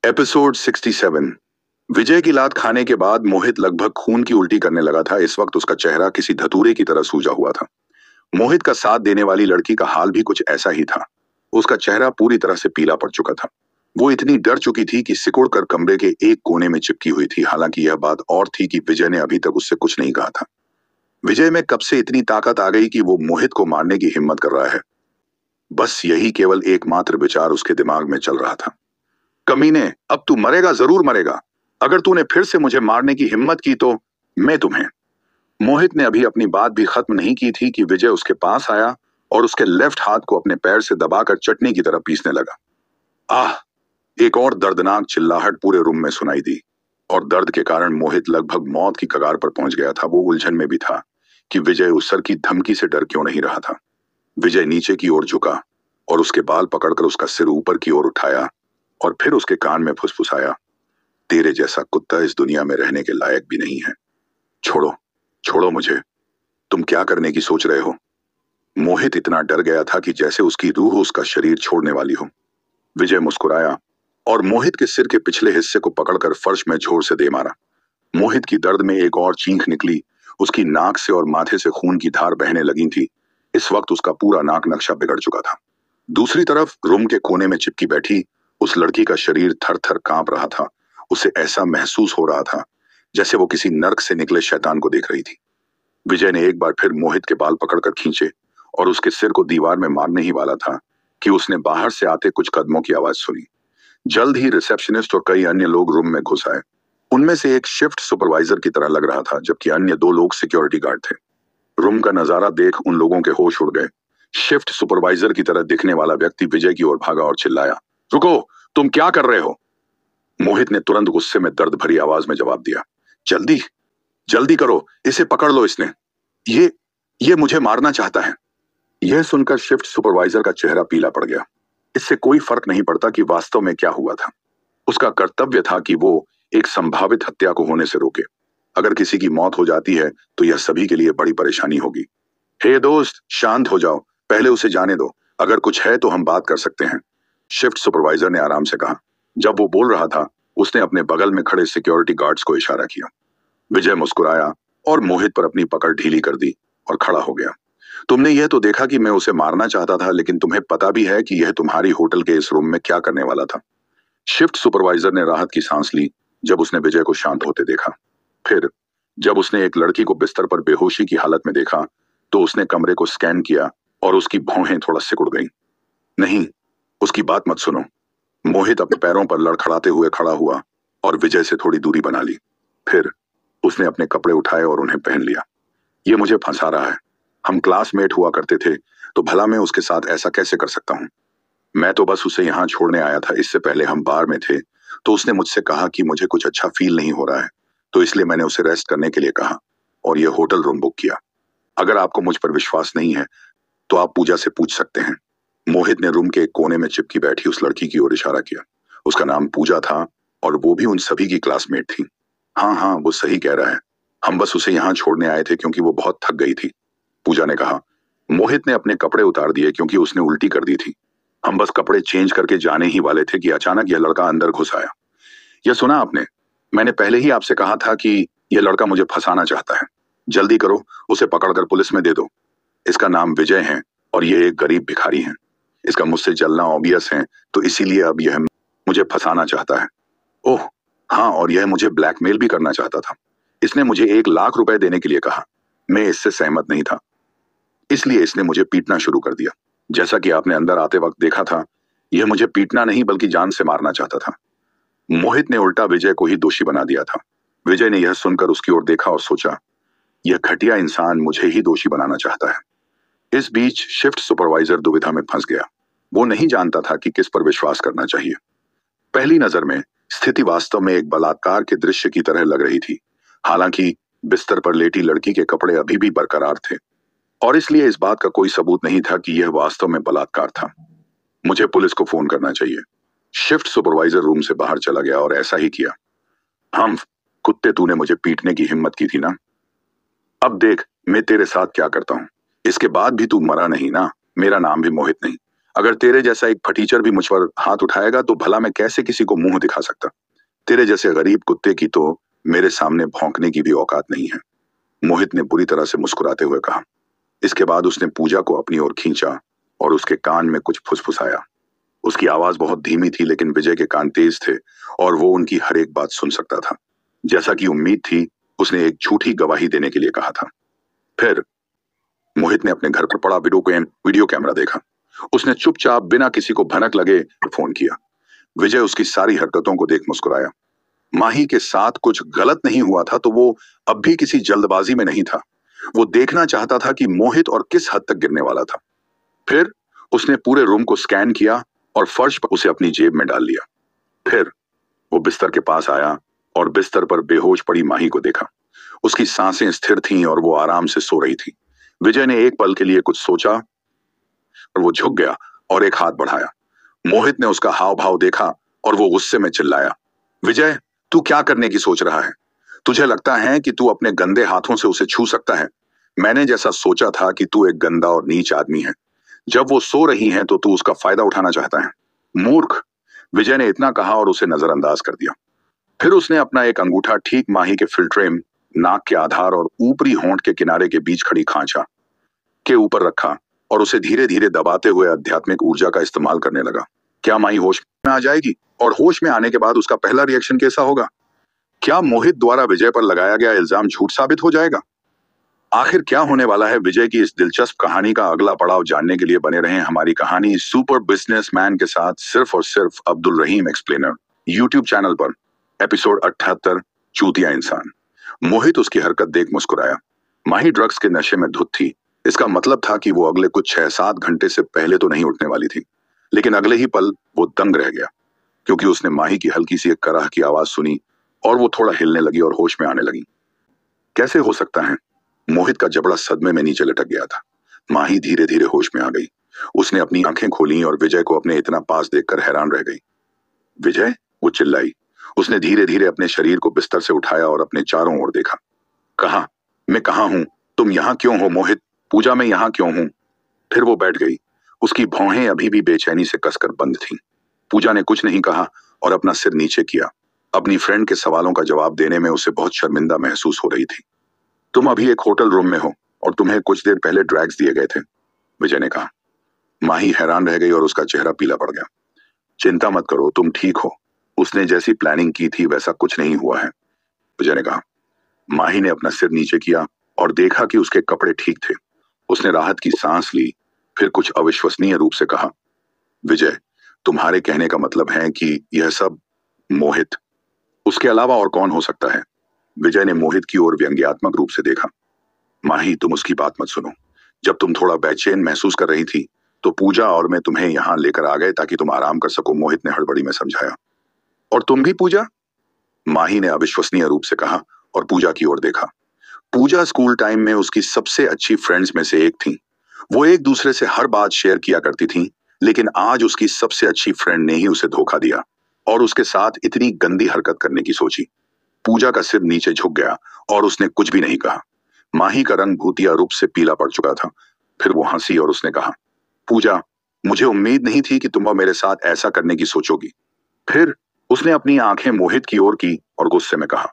Episode 67। विजय की लात खाने के बाद मोहित लगभग खून की उल्टी करने लगा था। इस वक्त उसका चेहरा किसी धतूरे की तरह सूजा हुआ था। मोहित का साथ देने वाली लड़की का हाल भी कुछ ऐसा ही था। उसका चेहरा पूरी तरह से पीला पड़ चुका था। वो इतनी डर चुकी थी कि सिकुड़ कर कमरे के एक कोने में चिपकी हुई थी। हालांकि यह बात और थी कि विजय ने अभी तक उससे कुछ नहीं कहा था। विजय में कब से इतनी ताकत आ गई कि वो मोहित को मारने की हिम्मत कर रहा है। बस यही केवल एकमात्र विचार उसके दिमाग में चल रहा था। कमीने, अब तू मरेगा, जरूर मरेगा। अगर तूने फिर से मुझे मारने की हिम्मत की तो मैं तुम्हें। मोहित ने अभी अपनी बात भी खत्म नहीं की थी कि विजय उसके पास आया और उसके लेफ्ट हाथ को अपने पैर से दबाकर चटनी की तरह पीसने लगा। आह! एक और दर्दनाक चिल्लाहट पूरे रूम में सुनाई दी और दर्द के कारण मोहित लगभग मौत की कगार पर पहुंच गया था। वो उलझन में भी था कि विजय उस सर की धमकी से डर क्यों नहीं रहा था। विजय नीचे की ओर झुका और उसके बाल पकड़कर उसका सिर ऊपर की ओर उठाया और फिर उसके कान में फुसफुसाया, तेरे जैसा कुत्ता इस दुनिया में रहने के लायक भी नहीं है। छोड़ो, छोड़ो मुझे। तुम क्या करने की सोच रहे हो? मोहित इतना डर गया था कि जैसे उसकी रूह उसका शरीर छोड़ने वाली हो। विजय मुस्कुराया और मोहित के सिर के पिछले हिस्से को पकड़कर फर्श में जोर से दे मारा। मोहित की दर्द में एक और चीख निकली। उसकी नाक से और माथे से खून की धार बहने लगी थी। इस वक्त उसका पूरा नाक नक्शा बिगड़ चुका था। दूसरी तरफ रूम के कोने में चिपकी बैठी उस लड़की का शरीर थर थर कांप रहा था। उसे ऐसा महसूस हो रहा था जैसे वो किसी नर्क से निकले शैतान को देख रही थी। विजय ने एक बार फिर मोहित के बाल पकड़कर खींचे और उसके सिर को दीवार में मारने ही वाला था कि उसने बाहर से आते कुछ कदमों की आवाज सुनी। जल्द ही रिसेप्शनिस्ट और कई अन्य लोग रूम में घुस आए। उनमें से एक शिफ्ट सुपरवाइजर की तरह लग रहा था, जबकि अन्य दो लोग सिक्योरिटी गार्ड थे। रूम का नजारा देख उन लोगों के होश उड़ गए। शिफ्ट सुपरवाइजर की तरह दिखने वाला व्यक्ति विजय की ओर भागा और चिल्लाया, रुको, तुम क्या कर रहे हो? मोहित ने तुरंत गुस्से में दर्द भरी आवाज में जवाब दिया, जल्दी जल्दी करो, इसे पकड़ लो। इसने ये मुझे मारना चाहता है। यह सुनकर शिफ्ट सुपरवाइजर का चेहरा पीला पड़ गया। इससे कोई फर्क नहीं पड़ता कि वास्तव में क्या हुआ था। उसका कर्तव्य था कि वो एक संभावित हत्या को होने से रोके। अगर किसी की मौत हो जाती है तो यह सभी के लिए बड़ी परेशानी होगी। हे दोस्त, शांत हो जाओ, पहले उसे जाने दो। अगर कुछ है तो हम बात कर सकते हैं, शिफ्ट सुपरवाइजर ने आराम से कहा। जब वो बोल रहा था उसने अपने बगल में खड़े सिक्योरिटी गार्ड्स को इशारा किया। विजय मुस्कुराया और मोहित पर अपनी पकड़ ढीली कर दी और खड़ा हो गया। तुमने यह तो देखा कि मैं उसे मारना चाहता था, लेकिन तुम्हें पता भी है कि यह तुम्हारी होटल के इस रूम में क्या करने वाला था। शिफ्ट सुपरवाइजर ने राहत की सांस ली जब उसने विजय को शांत होते देखा। फिर जब उसने एक लड़की को बिस्तर पर बेहोशी की हालत में देखा तो उसने कमरे को स्कैन किया और उसकी भौहें थोड़ा सिकुड़ गईं। नहीं, उसकी बात मत सुनो। मोहित अपने पैरों पर लड़खड़ाते हुए खड़ा हुआ और विजय से थोड़ी दूरी बना ली। फिर उसने अपने कपड़े उठाए और उन्हें पहन लिया। ये मुझे फंसा रहा है। हम क्लासमेट हुआ करते थे, तो भला मैं उसके साथ ऐसा कैसे कर सकता हूँ? मैं तो बस उसे यहाँ छोड़ने आया था। इससे पहले हम बार में थे तो उसने मुझसे कहा कि मुझे कुछ अच्छा फील नहीं हो रहा है, तो इसलिए मैंने उसे रेस्ट करने के लिए कहा और ये होटल रूम बुक किया। अगर आपको मुझ पर विश्वास नहीं है तो आप पूजा से पूछ सकते हैं। मोहित ने रूम के एक कोने में चिपकी बैठी उस लड़की की ओर इशारा किया। उसका नाम पूजा था और वो भी उन सभी की क्लासमेट थी। हाँ हाँ, वो सही कह रहा है। हम बस उसे यहाँ छोड़ने आए थे क्योंकि वो बहुत थक गई थी, पूजा ने कहा। मोहित ने अपने कपड़े उतार दिए क्योंकि उसने उल्टी कर दी थी। हम बस कपड़े चेंज करके जाने ही वाले थे कि अचानक यह लड़का अंदर घुस आया। यह सुना आपने? मैंने पहले ही आपसे कहा था कि यह लड़का मुझे फंसाना चाहता है। जल्दी करो, उसे पकड़कर पुलिस में दे दो। इसका नाम विजय है और यह एक गरीब भिखारी है। इसका मुझसे जलना ऑब्वियस है, तो इसीलिए अब यह मुझे फंसाना चाहता है। ओह हाँ, और यह मुझे ब्लैकमेल भी करना चाहता था। इसने मुझे 1 लाख रुपए देने के लिए कहा। मैं इससे सहमत नहीं था, इसलिए इसने मुझे पीटना शुरू कर दिया। जैसा कि आपने अंदर आते वक्त देखा था, यह मुझे पीटना नहीं बल्कि जान से मारना चाहता था। मोहित ने उल्टा विजय को ही दोषी बना दिया था। विजय ने यह सुनकर उसकी ओर देखा और सोचा, यह घटिया इंसान मुझे ही दोषी बनाना चाहता है। इस बीच शिफ्ट सुपरवाइजर दुविधा में फंस गया। वो नहीं जानता था कि किस पर विश्वास करना चाहिए। पहली नजर में स्थिति वास्तव में एक बलात्कार के दृश्य की तरह लग रही थी। हालांकि बिस्तर पर लेटी लड़की के कपड़े अभी भी बरकरार थे और इसलिए इस बात का कोई सबूत नहीं था कि यह वास्तव में बलात्कार था। मुझे पुलिस को फोन करना चाहिए। शिफ्ट सुपरवाइजर रूम से बाहर चला गया और ऐसा ही किया। हम कुत्ते, तूने मुझे पीटने की हिम्मत की थी ना? अब देख मैं तेरे साथ क्या करता हूँ। इसके बाद भी तू मरा नहीं ना? मेरा नाम भी मोहित नहीं। अगर तेरे जैसा एक फटीचर भी मुझ पर हाथ उठाएगा तो भला मैं कैसे किसी को मुंह दिखा सकता। तेरे जैसे गरीब कुत्ते की तो मेरे सामने भौंकने की भी औकात नहीं है। मोहित ने बुरी तरह से मुस्कुराते हुए कहा। इसके बाद उसने पूजा को अपनी ओर खींचा और उसके कान में कुछ फुसफुसाया। उसकी आवाज बहुत धीमी थी, लेकिन विजय के कान तेज थे और वो उनकी हर एक बात सुन सकता था। जैसा कि उम्मीद थी, उसने एक झूठी गवाही देने के लिए कहा था। फिर मोहित ने अपने घर पर पड़ा वीडियो कैमरा देखा। उसने चुपचाप बिना किसी को भनक लगे फोन किया। विजय उसकी सारी हरकतों को देख मुस्कुराया। माही के साथ कुछ गलत नहीं हुआ था तो वो अब भी किसी जल्दबाजी में नहीं था। वो देखना चाहता था कि मोहित और किस हद तक गिरने वाला था। फिर उसने पूरे रूम को स्कैन किया और फर्श पर उसे अपनी जेब में डाल लिया। फिर वो बिस्तर के पास आया और बिस्तर पर बेहोश पड़ी माही को देखा। उसकी सांसें स्थिर थीं और वो आराम से सो रही थी। विजय ने एक पल के लिए कुछ सोचा और वो झुक गया और एक हाथ बढ़ाया। मोहित ने उसका हाव भाव देखा और वो गुस्से में चिल्लाया, विजय, तू क्या करने की सोच रहा है? तुझे लगता है कि तू अपने गंदे हाथों से उसे छू सकता है? मैंने जैसा सोचा था कि तू एक गंदा और नीच आदमी है। जब वो सो रही हैं तो तू उसका फायदा उठाना चाहता है। मूर्ख। विजय ने इतना कहा और उसे नजरअंदाज कर दिया। फिर उसने अपना एक अंगूठा ठीक माही के फिल्ट्रेम, नाक के आधार और ऊपरी होंठ के किनारे के बीच खड़ी खांचा के ऊपर रखा और उसे धीरे धीरे दबाते हुए आध्यात्मिक ऊर्जा का इस्तेमाल करने लगा। क्या माही होश में आ जाएगी? और होश में आने के बाद उसका पहला रिएक्शन कैसा होगा? क्या मोहित द्वारा विजय पर लगाया गया इल्जाम झूठ साबित हो जाएगा? आखिर क्या होने वाला है? विजय की इस दिलचस्प कहानी का अगला पड़ाव जानने के लिए बने रहें हमारी कहानी सुपर बिजनेसमैन के साथ, सिर्फ और सिर्फ अब्दुल रहीम एक्सप्लेनर यूट्यूब चैनल पर। एपिसोड 78, चूतिया इंसान। मोहित उसकी हरकत देख मुस्कुराया। माही ड्रग्स के नशे में धुत थी। इसका मतलब था कि वो अगले कुछ 6-7 घंटे से पहले तो नहीं उठने वाली थी। लेकिन अगले ही पल वो दंग रह गया, क्योंकि उसने माही की हल्की सी एक कराह की आवाज सुनी और वो थोड़ा हिलने लगी और होश में आने लगी। कैसे हो सकता है? मोहित का जबड़ा सदमे में नीचे लटक गया था। माही धीरे धीरे होश में आ गई। उसने अपनी आंखें खोली और विजय को अपने इतना पास देखकर हैरान रह गई। विजय, वो चिल्लाई। उसने धीरे धीरे अपने शरीर को बिस्तर से उठाया और अपने चारों ओर देखा। कहा, मैं कहाँ हूं? तुम यहाँ क्यों हो मोहित? पूजा, मैं यहाँ क्यों हूं? फिर वो बैठ गई। उसकी भौहें अभी भी बेचैनी से कसकर बंद थीं। पूजा ने कुछ नहीं कहा और अपना सिर नीचे किया। अपनी फ्रेंड के सवालों का जवाब देने में उसे बहुत शर्मिंदा महसूस हो रही थी। तुम अभी एक होटल रूम में हो और तुम्हें कुछ देर पहले ड्रग्स दिए गए थे, विजय ने कहा। माही हैरान रह गई और उसका चेहरा पीला पड़ गया। चिंता मत करो, तुम ठीक हो। उसने जैसी प्लानिंग की थी वैसा कुछ नहीं हुआ है, विजय ने कहा। माही ने अपना सिर नीचे किया और देखा कि उसके कपड़े ठीक थे। उसने राहत की सांस ली, फिर कुछ अविश्वसनीय रूप से कहा, विजय, तुम्हारे कहने का मतलब है कि यह सब मोहित? उसके अलावा और कौन हो सकता है? विजय ने मोहित की ओर व्यंग्यात्मक रूप से देखा। माही, तुम उसकी बात मत सुनो। जब तुम थोड़ा बेचैन महसूस कर रही थी तो पूजा और मैं तुम्हें यहाँ लेकर आ गए ताकि तुम आराम कर सको, मोहित ने हड़बड़ी में समझाया। और तुम भी पूजा? माही ने अविश्वसनीय रूप से कहा और पूजा की ओर देखा। पूजा स्कूल टाइम में उसकी सबसे अच्छी फ्रेंड्स में से एक थी। वो एक दूसरे से हर बात शेयर किया करती थी, लेकिन आज उसकी सबसे अच्छी फ्रेंड ने ही उसे धोखा दिया और उसके साथ इतनी गंदी हरकत करने की सोची। पूजा का सिर नीचे झुक गया और उसने कुछ भी नहीं कहा। माही का रंग भूतिया रूप से पीला पड़ चुका था। फिर वो हंसी और उसने कहा, पूजा, मुझे उम्मीद नहीं थी कि तुम मेरे साथ ऐसा करने की सोचोगी। फिर उसने अपनी आंखें मोहित की ओर की और गुस्से में कहा,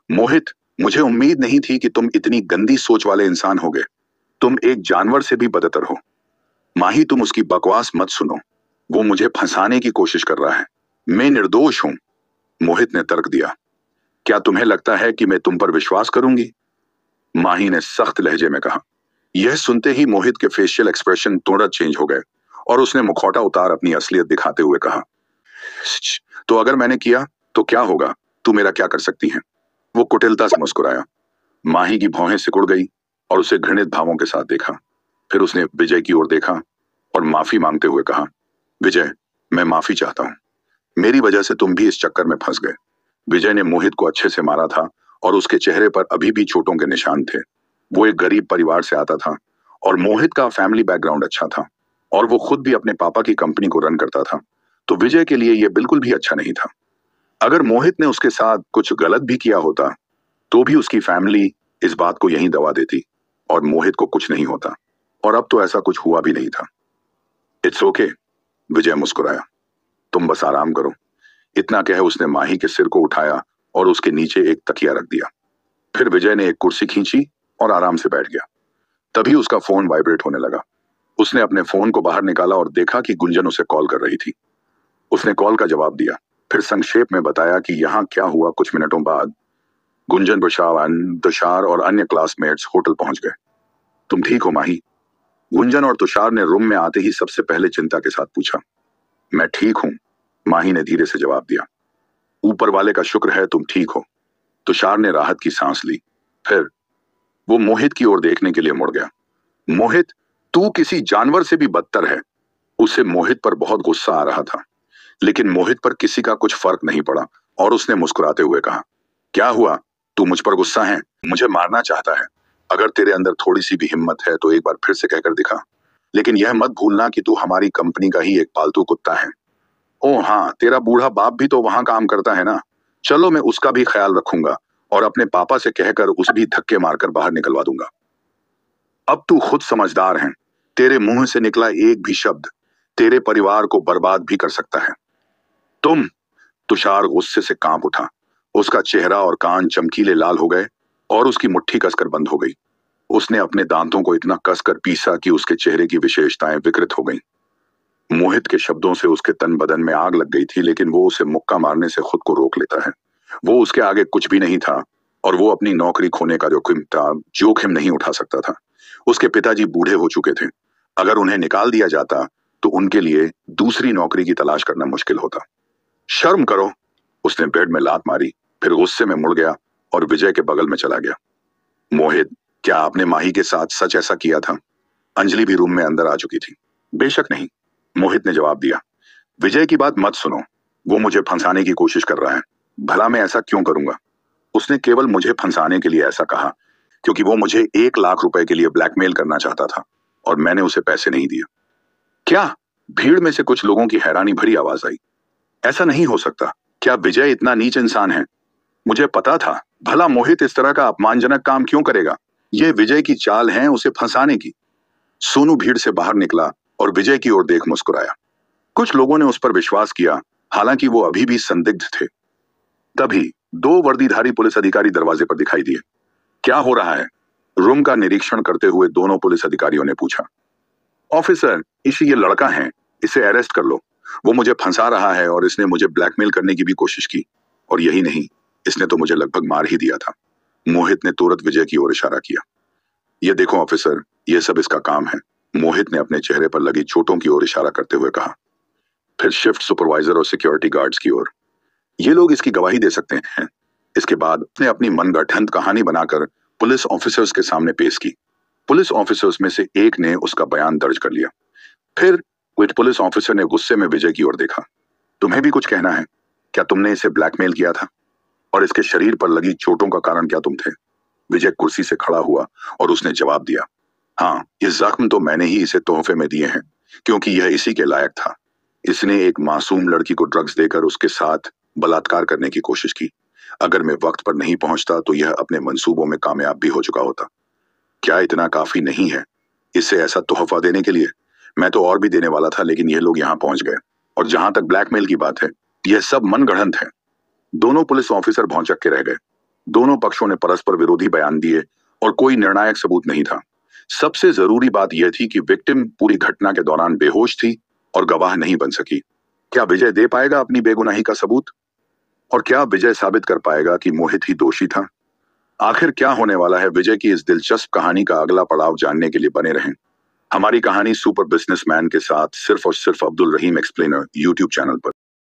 मोहित, मुझे उम्मीद नहीं थी कि तुम इतनी गंदी सोच वाले इंसान होगे। तुम एक जानवर से भी बदतर हो। माही, तुम उसकी बकवास मत सुनो। वो मुझे फंसाने की कोशिश कर रहा है। मैं निर्दोष हूं, मोहित ने तर्क दिया। क्या तुम्हें लगता है कि मैं तुम पर विश्वास करूंगी? माही ने सख्त लहजे में कहा। यह सुनते ही मोहित के फेशियल एक्सप्रेशन तुरंत चेंज हो गए और उसने मुखौटा उतार अपनी असलियत दिखाते हुए कहा, तो अगर मैंने किया तो क्या होगा? तू मेरा क्या कर सकती है? वो कुटिलता से मुस्कुराया। माही की भौहें सिकुड़ गई और उसे घृणित भावों के साथ देखा। फिर उसने विजय की ओर देखा और माफी मांगते हुए कहा, विजय, मैं माफी चाहता हूं। मेरी वजह से तुम भी इस चक्कर में फंस गए। विजय ने मोहित को अच्छे से मारा था और उसके चेहरे पर अभी भी चोटों के निशान थे। वो एक गरीब परिवार से आता था और मोहित का फैमिली बैकग्राउंड अच्छा था और वो खुद भी अपने पापा की कंपनी को रन करता था। तो विजय के लिए यह बिल्कुल भी अच्छा नहीं था। अगर मोहित ने उसके साथ कुछ गलत भी किया होता तो भी उसकी फैमिली इस बात को यहीं दबा देती और मोहित को कुछ नहीं होता। और अब तो ऐसा कुछ हुआ भी नहीं था। इट्स ओके, विजय मुस्कुराया। तुम बस आराम करो। इतना कह उसने माही के सिर को उठाया और उसके नीचे एक तकिया रख दिया। फिर विजय ने एक कुर्सी खींची और आराम से बैठ गया। तभी उसका फोन वाइब्रेट होने लगा। उसने अपने फोन को बाहर निकाला और देखा कि गुंजन उसे कॉल कर रही थी। उसने कॉल का जवाब दिया, फिर संक्षेप में बताया कि यहाँ क्या हुआ। कुछ मिनटों बाद गुंजन, तुषार और अन्य क्लासमेट्स होटल पहुंच गए। तुम ठीक हो माही? गुंजन और तुषार ने रूम में आते ही सबसे पहले चिंता के साथ पूछा। मैं ठीक हूं, माही ने धीरे से जवाब दिया। ऊपर वाले का शुक्र है तुम ठीक हो। तुषार ने राहत की सांस ली। फिर वो मोहित की ओर देखने के लिए मुड़ गया। मोहित, तू किसी जानवर से भी बदतर है। उसे मोहित पर बहुत गुस्सा आ रहा था, लेकिन मोहित पर किसी का कुछ फर्क नहीं पड़ा और उसने मुस्कुराते हुए कहा, क्या हुआ? तू मुझ पर गुस्सा है? मुझे मारना चाहता है? अगर तेरे अंदर थोड़ी सी भी हिम्मत है तो एक बार फिर से कहकर दिखा। लेकिन यह मत भूलना कि तू हमारी कंपनी का ही एक पालतू कुत्ता है। ओ हाँ, तेरा बूढ़ा बाप भी तो वहां काम करता है ना। चलो, मैं उसका भी ख्याल रखूंगा और अपने पापा से कहकर उसे भी धक्के मारकर बाहर निकलवा दूंगा। अब तू खुद समझदार है। तेरे मुंह से निकला एक भी शब्द तेरे परिवार को बर्बाद भी कर सकता है। तुम। तुषार गुस्से से कांप उठा। उसका चेहरा और कान चमकीले लाल हो गए और उसकी मुट्ठी कसकर बंद हो गई। उसने अपने दांतों को इतना कसकर पीसा कि उसके चेहरे की विशेषताएं विकृत हो गईं। मोहित के शब्दों से उसके तन बदन में आग लग गई थी, लेकिन वो उसे मुक्का मारने से खुद को रोक लेता है। वो उसके आगे कुछ भी नहीं था और वो अपनी नौकरी खोने का जोखिम नहीं उठा सकता था। उसके पिताजी बूढ़े हो चुके थे। अगर उन्हें निकाल दिया जाता तो उनके लिए दूसरी नौकरी की तलाश करना मुश्किल होता। शर्म करो। उसने बेड में लात मारी, फिर गुस्से में मुड़ गया और विजय के बगल में चला गया। मोहित, क्या आपने माही के साथ सच ऐसा किया था? अंजलि भी रूम में अंदर आ चुकी थी। बेशक नहीं, मोहित ने जवाब दिया। विजय की बात मत सुनो। वो मुझे फंसाने की कोशिश कर रहा है। भला मैं ऐसा क्यों करूंगा? उसने केवल मुझे फंसाने के लिए ऐसा कहा, क्योंकि वो मुझे 1 लाख रुपए के लिए ब्लैकमेल करना चाहता था और मैंने उसे पैसे नहीं दिए। क्या? भीड़ में से कुछ लोगों की हैरानी भरी आवाज आई। ऐसा नहीं हो सकता। क्या विजय इतना नीच इंसान है? मुझे पता था। भला मोहित इस तरह का अपमानजनक काम क्यों करेगा? यह विजय की चाल है उसे फंसाने की। सोनू भीड़ से बाहर निकला और विजय की ओर देख मुस्कुराया। कुछ लोगों ने उस पर विश्वास किया, हालांकि वो अभी भी संदिग्ध थे। तभी 2 वर्दीधारी पुलिस अधिकारी दरवाजे पर दिखाई दिए। क्या हो रहा है? रूम का निरीक्षण करते हुए दोनों पुलिस अधिकारियों ने पूछा। ऑफिसर, ये लड़का है, इसे अरेस्ट कर लो। वो मुझे फंसा रहा है और इसने मुझे ब्लैकमेल करने की भी कोशिश की। और यही नहीं, इसने तो मुझे लगभग मार ही दिया था। मोहित ने तुरंत विजय की ओर इशारा किया। ये देखो ऑफिसर, ये सब इसका काम है। मोहित ने अपने चेहरे पर लगी चोटों की ओर इशारा करते हुए कहा। फिर शिफ्ट सुपरवाइजर और सिक्योरिटी गार्ड्स की ओर। ये लोग इसकी गवाही दे सकते हैं। इसके बाद उसने अपनी मनगढ़ंत कहानी बनाकर पुलिस ऑफिसर्स के सामने पेश की। पुलिस ऑफिसर्स में से एक ने उसका बयान दर्ज कर लिया। फिर एक पुलिस ऑफिसर ने गुस्से में विजय की ओर देखा। तुम्हें भी कुछ कहना है? क्या तुमने इसे ब्लैकमेल किया था? और इसके शरीर पर लगी चोटों का कारण क्या तुम थे? विजय कुर्सी से खड़ा हुआ और उसने जवाब दिया, हाँ, ये जख्म तो मैंने ही इसे तोहफे में दिए हैं, क्योंकि यह इसी के लायक था। इसने एक मासूम लड़की को ड्रग्स देकर उसके साथ बलात्कार करने की कोशिश की। अगर मैं वक्त पर नहीं पहुंचता तो यह अपने मंसूबों में कामयाब भी हो चुका होता। क्या इतना काफी नहीं है इसे ऐसा तोहफा देने के लिए? मैं तो और भी देने वाला था, लेकिन ये लोग यहाँ पहुंच गए। और जहां तक ब्लैकमेल की बात है, यह सब मनगढ़ंत है। दोनों पुलिस ऑफिसर भौंचक के रह गए। दोनों पक्षों ने परस्पर विरोधी बयान दिए और कोई निर्णायक सबूत नहीं था। सबसे जरूरी बात यह थी कि विक्टिम पूरी घटना के दौरान बेहोश थी और गवाह नहीं बन सकी। क्या विजय दे पाएगा अपनी बेगुनाही का सबूत? और क्या विजय साबित कर पाएगा कि मोहित ही दोषी था? आखिर क्या होने वाला है? विजय की इस दिलचस्प कहानी का अगला पड़ाव जानने के लिए बने रहें। हमारी कहानी सुपर बिजनेसमैन के साथ सिर्फ और सिर्फ अब्दुल रहीम एक्सप्लेनर यूट्यूब चैनल पर।